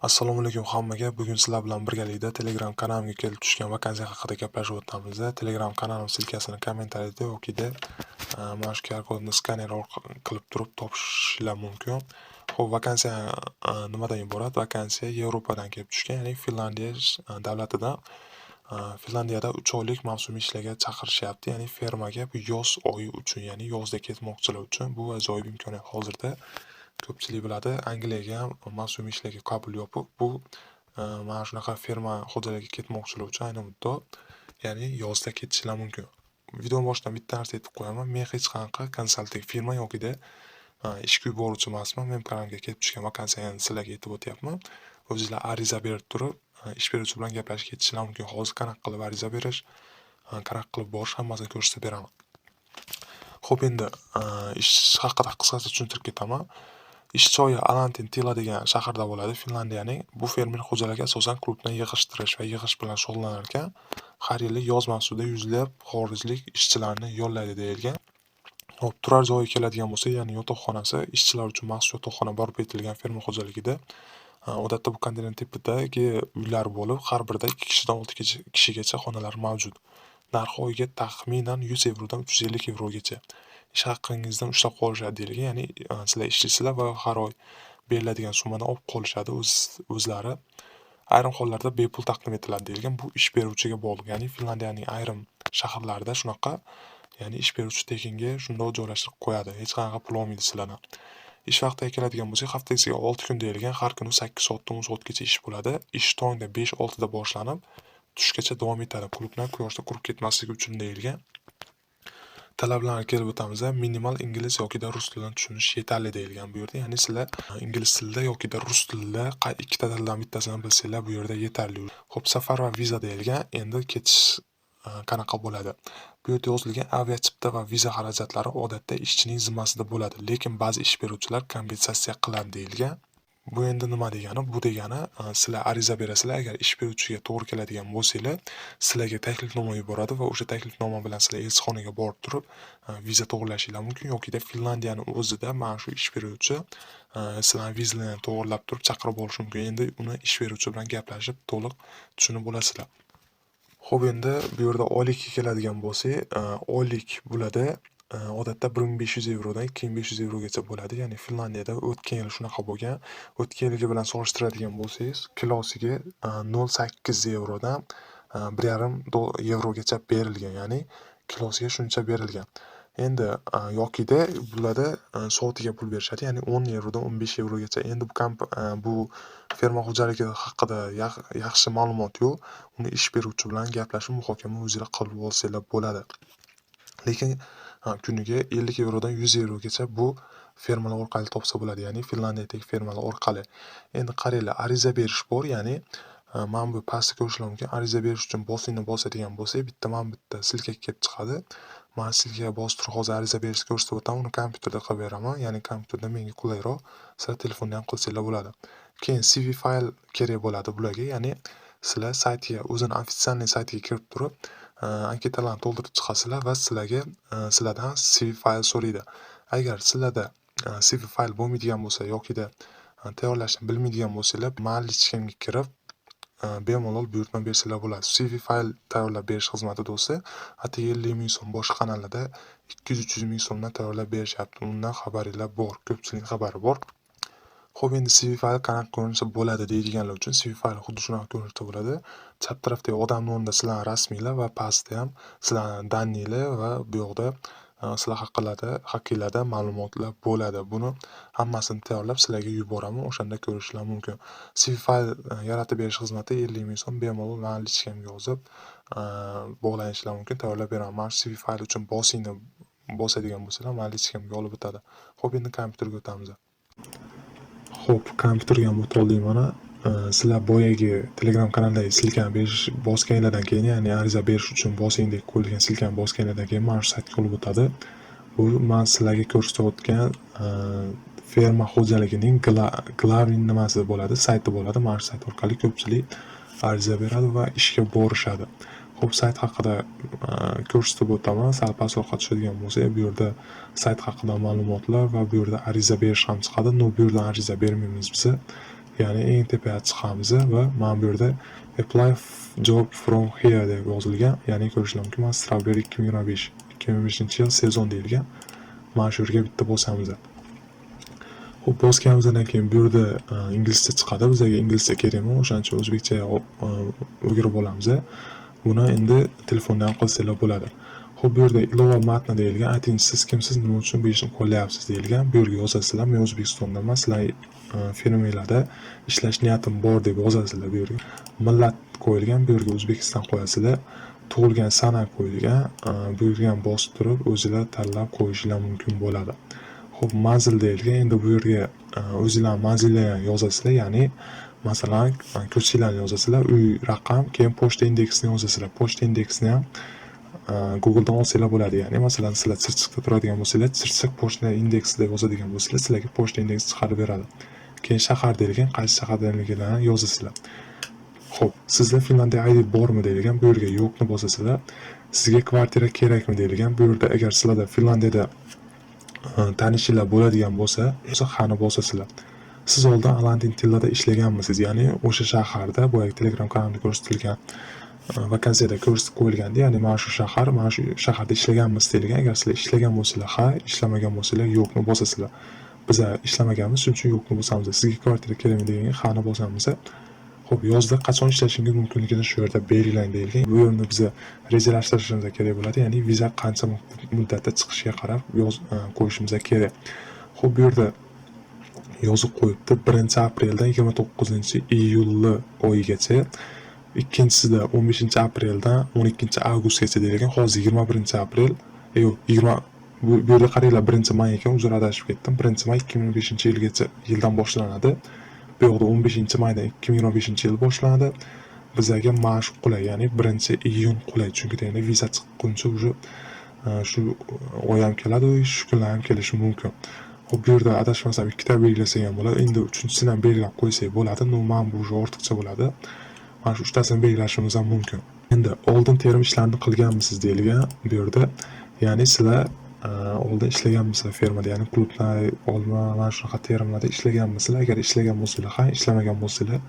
Assalomu alaykum hammaga. Bugun sizlar bilan birgalikda Telegram kanalimga kelib tushgan vakansiya haqida gaplashib o'tamiz. Telegram kanalim silkasini kommentariyada yokida mana shu QR kodni skaner qilib turib topishingiz mumkin. Xo'p, vakansiya nimadan iborat? Vakansiya Yevropadan kelib tushgan, ya'ni Finlandiya davlatidan. Finlandiyada 3 oylik mavsumiy ishlarga chaqirishyapti, ya'ni fermaga bu yoz oyi uchun, ya'ni yozda ketmoqchilar uchun bu ajoyib imkoniyat. Hozirda ko'pchilik biladi, Angliyaga ham mavsumiy ishlarga qabul yopiq. Bu mana shunaqa ferma xo'jaligiga ketmoqchilar uchun ayni muddo, ya'ni yozda ketishlari mumkin. Video boshidan bitta narsa aytib qo'yaman. Men hech qanaqa konsalting firma yo'g'ida ishga yuboruvchi emasman. Men kanalimga kelib tushgan vakansiyani sizlarga aytib o'tyapman. O'zingizlar ariza berib turib, ish beruvchi bilan gaplashib ketishlari mumkin. Hozir qanaqa qilib ariza berish, qanaqa qilib borish hammasini ko'rsatib beraman. Xo'p, endi ish haqida qisqacha tushuntirib ketaman. Ish joyi Alantintila degan shaharda bo'ladi, Finlandiyaning. Bu fermer xo'jaligi asosan klubni yig'ishtirish va yig'ish bilan shug'ullanar ekan. Har yili yoz mavsumida yuzlab xorijlik ishchilarni yollaydi deyilgan. Hop, turar joyi keladigan bo'lsa, ya'ni yotoqxonasi, ishchilar uchun maxsus yotoqxona barpo etilgan fermer xo'jaligida. Odatda bu kontinent tipidagi uylar bo'lib, har birida 2 kishidan 6 kishigacha xonalar mavjud. Narxi oyiga taxminan 100 yevrodan 350 yevrogacha. Ish haqingizdan ushlab qolishadi deyilgan, ya'ni sizlar ishlaysizlar va har oy beriladigan summadan olib qolishadi o'zlari. Ayrim hollarda bepul taqdim etiladi deyilgan. Bu ish beruvchiga bog'liq, ya'ni Finlandiyaning ayrim shaharlarida shunaqa, ya'ni ish beruvchi tekinga shundoq joylashtirib qo'yadi. Hech qanaqa pul olmaydi sizlardan. Ish vaqtiga keladigan bo'lsak, haftasiga 6 kun deyilgan, har kuni 8 soatdan 10 soatgacha ish bo'ladi. Ish tongda 5-6 da boshlanib, tushgacha davom etadi. Klublar quyoshda qurib ketmasligi uchun deyilgan. Talablarga kelib o'tamiz. Minimal ingliz yoki rus tilini tushunish yetarli deyilgan bu yerda. Ya'ni sizlar ingliz tilida yoki rus tilida ikkita tildan bittasini bilsanglar bu yerda yetarli. Xo'p, safar va viza deyilgan. Endi ketish qanaqa bo'ladi? Bu yerda yozilgan aviachipta va viza xarajatlari odatda ishchining zimmasida bo'ladi, lekin ba'zi ish beruvchilar kompensatsiya qiladi deyilgan. Bu endi nima degani? Bu degani, sizlar ariza berasizlar, agar ish beruvchiga to'g'ri keladigan bo'lsanglar, sizlarga taklifnoma yuboradi va o'sha taklifnoma bilan sizlar elchixonaga borib turib, viza to'g'irlashingiz mumkin. Yoki Finlandiyaning o'zida mana shu ish beruvchi sizlarning vizalarini to'g'irlab turib chaqirib olish mumkin. Endi uni ish beruvchi bilan gaplashib to'liq tushunib olasizlar. Xo'p, endi bu yerda oylikka keladigan bo'lsak, oylik bo'ladi. Odatda 1500 yevrodan 2500 yevrogacha bo'ladi. Ya'ni Finlandiyada o'tgan yil shunaqa bo'lgan. O'tgan yilgi bilan solishtiradigan bo'lsangiz, kilosiga 0,8 yevrodan 1,5 yevrogacha berilgan. Ya'ni kilosiga shuncha berilgan. Endi yokida bularda soatiga pul berishadi, ya'ni 10 yevrodan 15 yevrogacha. Endi bu ferma xo'jaligi haqida yaxshi ma'lumot yo'q. Uni ish beruvchi bilan gaplashib, muhokama o'zingizlar qilib olsanglar bo'ladi. Lekin kuniga 50 yevrodan 100 yevrogacha bu fermalar orqali topsa bo'ladi, ya'ni Finlandiyadagi fermalar orqali. Endi qaranglar, ariza berish bor, ya'ni mana bu pastda ko'rishingiz mumkin. Ariza berish uchun bosingni bosadigan bo'lsak, bitta silka kelib chiqadi. Men silkaga bosib turib hozir ariza berishni ko'rsatib o'taman. Uni kompyuterda qilib beraman, ya'ni kompyuterda menga qulayroq. Sizlar telefonda ham qilsanglar bo'ladi. Keyin CV fayl kerak bo'ladi bularga, ya'ni sizlar saytiga, o'zini ofitsialniy saytiga kirib turib, anketalarni to'ldirib chiqasizlar va sizlardan CV fayl so'raydi. Agar sizlarda CV fayl bo'lmaydigan bo'lsa yokida tayyorlashni bilmaydigan bo'lsanglar, ma'lumotga kirib bemalol buyurtma bersanglar bo'ladi. CV fayl tayyorlab berish xizmati do'sti, atigi 50 ming so'm, boshqa kanallarda 200-300 ming so'mdan tayyorlab berishyapti. Undan xabaringlar bor, ko'pchilik xabari bor. Xo'p, endi CV fayl qanaqa ko'rinishda bo'ladi deydiganlar uchun CV fayl xuddi shunaqa ko'rinishda bo'ladi. Chap tarafdagi odamning o'rnida sizlarning rasminglar va pastda ham sizlarning daninglar va bu yoqda sizlar haqingizda ma'lumotlar bo'ladi. Buni hammasini tayyorlab sizlarga yuboraman, o'shanda ko'rishinglar mumkin. CV fayl yaratib berish xizmati 50 ming so'm, bemalol ma'lumotga yozib bog'lanishinglar mumkin, tayyorlab beraman. Mana shu CV fayl uchun bosingni bosadigan bo'lsanglar, ma'lumotga olib o'tadi. Xo'p, endi kompyuterga o'tamiz. Xo'p, kompyuterga ham o'toldik mana. Sizlar boyagi Telegram kanaldagi silkani bosganlardan keyin, ya'ni ariza berish uchun bosing deb qo'yilgan silkani bosganlardan keyin mana shu saytga olib o'tadi. Bu men sizlarga ko'rsatayotgan ferma xo'jaligining glavniy nimasi bo'ladi, sayti bo'ladi. Mana shu sayt orqali ko'pchilik ariza beradi va ishga borishadi. Xo'p, sayt haqida ko'rsatib o'taman. Sal pastroqqa tushadigan bo'lsak, bu yerda sayt haqida ma'lumotlar va bu yerda ariza berish ham chiqadi. Bu yerdan ariza bermaymiz biz. ya'ni eng tepaga chiqamiz va mana bu yerda apply job from here deb yozilgan, ya'ni ko'rishlar mumkin. Mana Strawberry 2025-yil sezon deyilgan. Mana shu yerga bitta bosamiz. Xo'p, bosganimizdan keyin bu yerda inglizcha chiqadi. Bizga inglizcha kerakmi? O'shaning uchun o'zbekcha o'girib olamiz. Buni endi telefondan qilsanglar bo'ladi. Xo'p, bu yerda ilova matni deyilgan. Ayting, siz kimsiz, nima uchun bu ishni qo'llayapsiz deyilgan. Bu yerga yozasizlar. Men O'zbekistondaman, sizlar fermerlarda ishlash niyatim bor deb yozasizlar bu yerga. Millat qo'yilgan, bu yerga O'zbekiston qo'yasizlar. Tug'ilgan sana qo'yilgan. Bu yerga ham bosib turib, o'zingizlar tanlab qo'yishinglar mumkin bo'ladi. Xo'p, manzil deyilgan. Endi bu yerga o'zingizlar manzillarni yozasizlar, ya'ni masalan, ko'changlarni yozasizlar, uy raqam, keyin pochta indeksini yozasizlar. Pochta indeksini ham Googledan olsanglar bo'ladi. Ya'ni masalan, sizlar Chirchiqda turadigan bo'lsangiz, Chirchiq pochta indeksi deb yozadigan bo'lsangiz, sizlarga pochta indeksi chiqarib beradi. Keyin shahar deyilgan, qaysi shahardaligini yozasizlar. Xo'p, sizda Finlandiya ID bormi deyilgan, bu yerga yo'qni bosasizlar. Sizga kvartira kerakmi deyilgan, bu yerda agar sizlarda Finlandiyada tanishinglar bo'ladigan bo'lsa, hani bosasizlar. Siz oldin Alantin tillada ishlaganmisiz? Ya'ni o'sha shaharda boya Telegram kanalida ko'rsatilgan vakansiyada ko'rsatib qo'yilganda, ya'ni mana shu shaharda ishlaganmisiz deyilgan. Agar sizlar ishlagan bo'lsanglar ha, ishlamagan bo'lsanglar yo'qni bosasizlar. Biz ishlamaganmiz, shuning uchun yo'qni bosamiz. Sizga kvartira kerakmi deganga hani bosamiz. Xo'p, yozda qachon ishlashingiz mumkinligini shu yerda belgilang deyilgan. Bu yerni biz rejalashtirishimiz kerak bo'ladi, ya'ni viza qancha muddatda chiqishiga qarab qo'yishimiz kerak. Xo'p, bu yerda yozib qo'yibdi 1-apreldan 29-iyul oyigacha, ikkinchisida 15-apreldan 12-avgustgacha deyilgan. Hozir 21-aprel, bu yerda qaranglar, 1-may ekan, uzr adashib ketdim. 1-may 2025-yildan boshlanadi. Bu yoqda 15-maydan 2025-yil boshlanadi. Bizlarga ma'sh qulay, ya'ni 1-iyun qulay, chunki endi viza chiqquncha shu oy ham keladi, shu kunlar ham kelishi mumkin. Xo'p, bu yerda adashmasam ikkita belgilasak ham bo'ladi. Endi uchinchisini ham belgilab qo'ysak bo'ladi. Mana bu ortiqcha bo'ladi. Mana shu uchtasini belgilashimiz ham mumkin. Endi oldin terim ishlarini qilganmisiz deyilgan bu yerda. Ya'ni sizlar oldin ishlaganmisizlar fermada, ya'ni klublar, olma, mana shunaqa terimlarda ishlaganmisizlar? Agar ishlagan bo'lsanglar ha, ishlamagan bo'lsanglar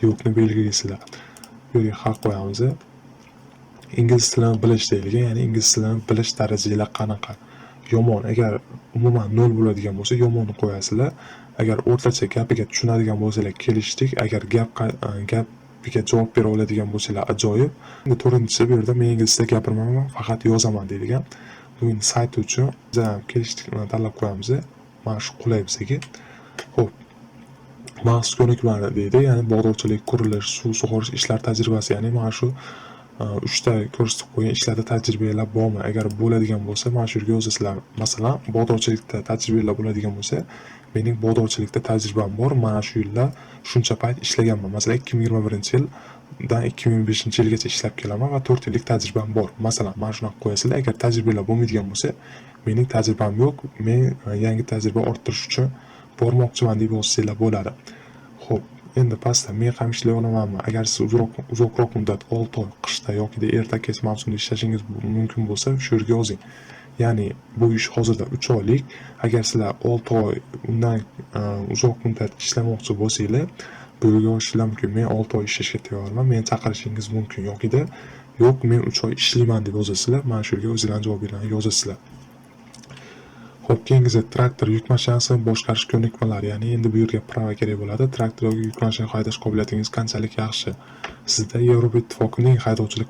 yo'qni belgilaysizlar. Bu yerga haq qo'yamiz. Ingliz tilini bilish deyilgan, ya'ni ingliz tilini bilish darajanglar qanaqa? Yomon, agar umuman 0 bo'ladigan bo'lsa yomonni qo'yasizlar. Agar o'rtacha gapiga tushunadigan bo'lsanglar kelishdik, agar gapiga javob bera oladigan bo'lsanglar ajoyib. Endi to'rtinchisi, bu yerda men inglizda gapirmayman, faqat yozaman deyilgan. Bugun sayt uchun biz ham kelishlikni tanlab qo'yamiz. Mana shu qulay bizga. Xo'p, maxsus ko'nikmalar deydi, ya'ni bog'dorchilik, qurilish, suv sug'orish ishlar tajribasi, ya'ni mana shu 3 ta ko'rsatib qo'ygan ishlarda tajribalar bormi? Agar bo'ladigan bo'lsa, mana shu yerga yozasizlar. Masalan, bog'dorchilikda tajribalar bo'ladigan bo'lsa, mening bog'dorchilikda tajribam bor, mana shu yillar shuncha payt ishlaganman. Masalan, 2021-yildan 2025-yilgacha ishlab kelaman va 4 yillik tajribam bor. Masalan, mana shunaqa qo'yasizlar. Agar tajribalar bo'lmaydigan bo'lsa, mening tajribam yo'q, men yangi tajriba orttirish uchun bormoqchiman deb yozsanglar bo'ladi. Xo'p, endi pastda men ham ishlay olamanmi? Agar siz uzoqroq muddat 6 oy qishda yoki erta-kech mavsumda ishlashingiz mumkin bo'lsa, shu yerga yozing. Ya'ni bu ish hozirda 3 oylik. Agar sizlar 6 oy undan uzoq muddat ishlamoqchi bo'lsanglar, bu yerga yozishinglar mumkin. Men 6 oy ishlashga tayyorman, meni chaqirishingiz mumkin. Yo'qida, yo'q, men 3 oy ishlayman deb yozasizlar. Mana shu yerga o'zingizlarning javobingizni yozasizlar. Xo'p, keyingisi traktor yuk mashinasini boshqarish ko'nikmalari, ya'ni endi bu yerga prava kerak bo'ladi. Traktor yoki yuk mashinasini haydash qobiliyatingiz qanchalik yaxshi? Sizda Yevropa Ittifoqining haydovchilik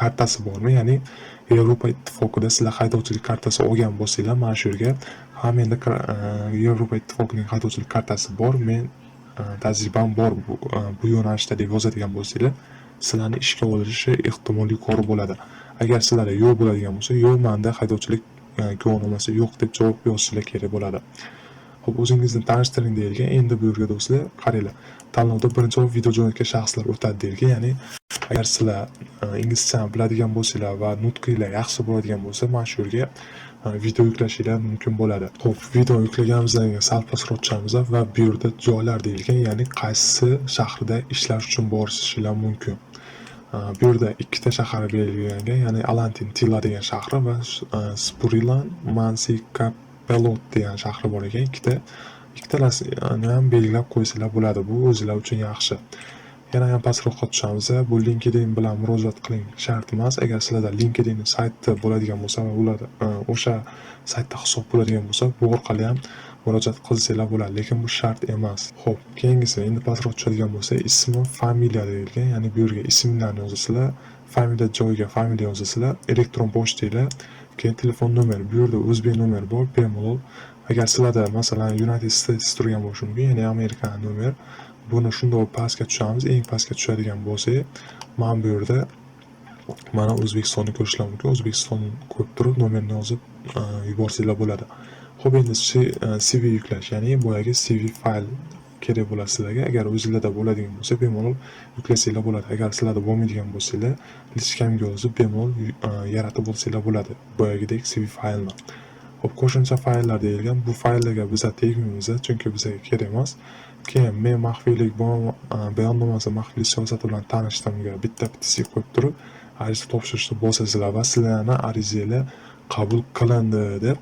kartasi bormi? Ya'ni Yevropa Ittifoqida sizlar haydovchilik kartasi olgan bo'lsanglar, mana shu yerga ha, menda Yevropa Ittifoqining haydovchilik kartasi bor, men tajribam bor bu yo'nalishda deb yozadigan bo'lsanglar, sizlarni ishga olishi ehtimoli yuqori bo'ladi. Agar sizlarda yo'q bo'ladigan bo'lsa, yo'q, menda haydovchilik guvohnomasi yo'q deb javob yozishinglar kerak bo'ladi. Xo'p, o'zingizni tanishtiring deyilgan. Endi bu yerga do'stlar, qaranglar. Tanlovda birinchi bo'lib video jo'natgan shaxslar o'tadi deyilgan. Ya'ni agar sizlar inglizchani biladigan bo'lsanglar va nutqinglar yaxshi bo'ladigan bo'lsa, mana shu yerga video yuklashinglar mumkin bo'ladi. Xo'p, video yuklaganimizdan keyin sal pastroq tushamiz va bu yerda joylar deyilgan, ya'ni qaysi shahrda ishlash uchun borishinglar mumkin. Bu yerda ikkita shahar belgilangan, ya'ni Alantin Tilla degan shahri va Spurilan Mansikapelot degan shahri bor ekan, ikkita Ikkitalasini ham belgilab qo'ysanglar bo'ladi. Bu o'zinglar uchun yaxshi. Yana ham pastroqqa tushamiz. Bu LinkedIn bilan murojaat qiling shart emas. Agar sizlarda LinkedIn sayti bo'ladigan bo'lsa va ular o'sha saytda hisob bo'ladigan bo'lsa, bu orqali ham murojaat qilsanglar bo'ladi, lekin bu shart emas. Xo'p, keyingisi endi pastroq tushadigan bo'lsa, ismi, familiya deyilgan, ya'ni bu yerga isminglarni yozasizlar, familiya joyiga familiya yozasizlar, elektron pochtanglar, keyin telefon nomeri. Bu yerda o'zbek nomeri bor, bemalol. Agar sizlarda masalan United States turgan bo'lishi mumkin, ya'ni Amerika nomer. Buni shundoq pastga tushamiz. Eng pastga tushadigan bo'lsa, mana bu yerda mana O'zbekistonni ko'rishlar mumkin. O'zbekiston ko'rib turib nomerni yozib yuborsanglar bo'ladi. Xo'p, endi CV yuklash, ya'ni boyagi CV fayl kerak bo'ladi sizlarga. Agar o'zingizlarda bo'ladigan bo'lsa, bemalol yuklasanglar bo'ladi. Agar sizlarda bo'lmaydigan bo'lsa, lichkamga yozib bemalol yaratib olsanglar bo'ladi. Boyagidek CV faylni. Xo'p, qo'shimcha fayllar deyilgan. Bu fayllarga biz tegmaymiz, chunki bizga kerak emas. Keyin men maxfiylik bayonnomasi maxfiy siyosati bilan tanishtimga bitta-bittasiga qo'yib turib, ariza topshirishni bosasizlar va sizlarning arizanglar qabul qilindi deb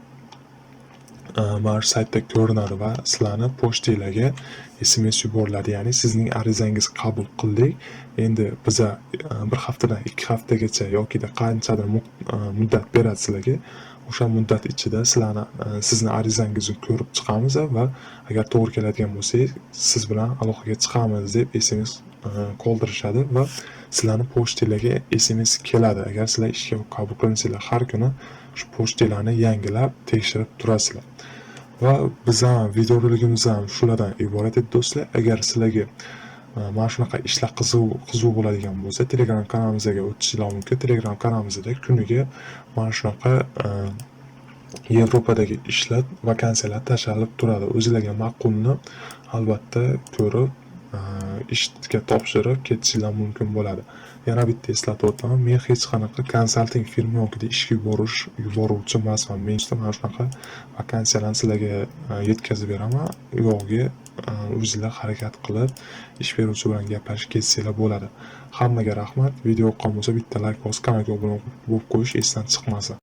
mana shu saytda ko'rinadi va sizlarni pochtinglarga SMS yuboriladi. Ya'ni sizning arizangiz qabul qildik. Endi biza bir haftadan 2 haftagacha yoki qanchadir muddat beradi sizlarga. O'sha muddat ichida sizning arizangizni ko'rib chiqamiz va agar to'g'ri keladigan bo'lsangiz, siz bilan aloqaga chiqamiz deb SMS qoldirishadi va sizlarning pochtinglarga SMS keladi. Agar sizlar ishga qabul qilinsanglar, har kuni shu pochtinglarni yangilab tekshirib turasizlar. Va bizning videorolikimiz ham shulardan iborat edi do'stlar. Agar sizlarga mana shunaqa ishlar qiziq bo'ladigan bo'lsa, Telegram kanalimizga o'tishingiz mumkin. Telegram kanalimizda kuniga mana shunaqa Yevropadagi ishlar, vakansiyalar tashlanib turadi. O'zingizlarga ma'qulni albatta ko'rib, ishga topshirib ketishingiz mumkin bo'ladi. Yana bitta eslatib o'taman, men hech qanaqa konsalting firma yoki ishga yuboruvchi emasman. Men mana shunaqa vakansiyalarni sizlarga yetkazib beraman. Yo'g'iga o'zingizlar harakat qilib, ish beruvchi bilan gaplashib ketsanglar bo'ladi. Hammaga rahmat. Video yoqqan bo'lsa bitta like bosib, kanalga obuna bo'lib qo'yish esdan chiqmasin.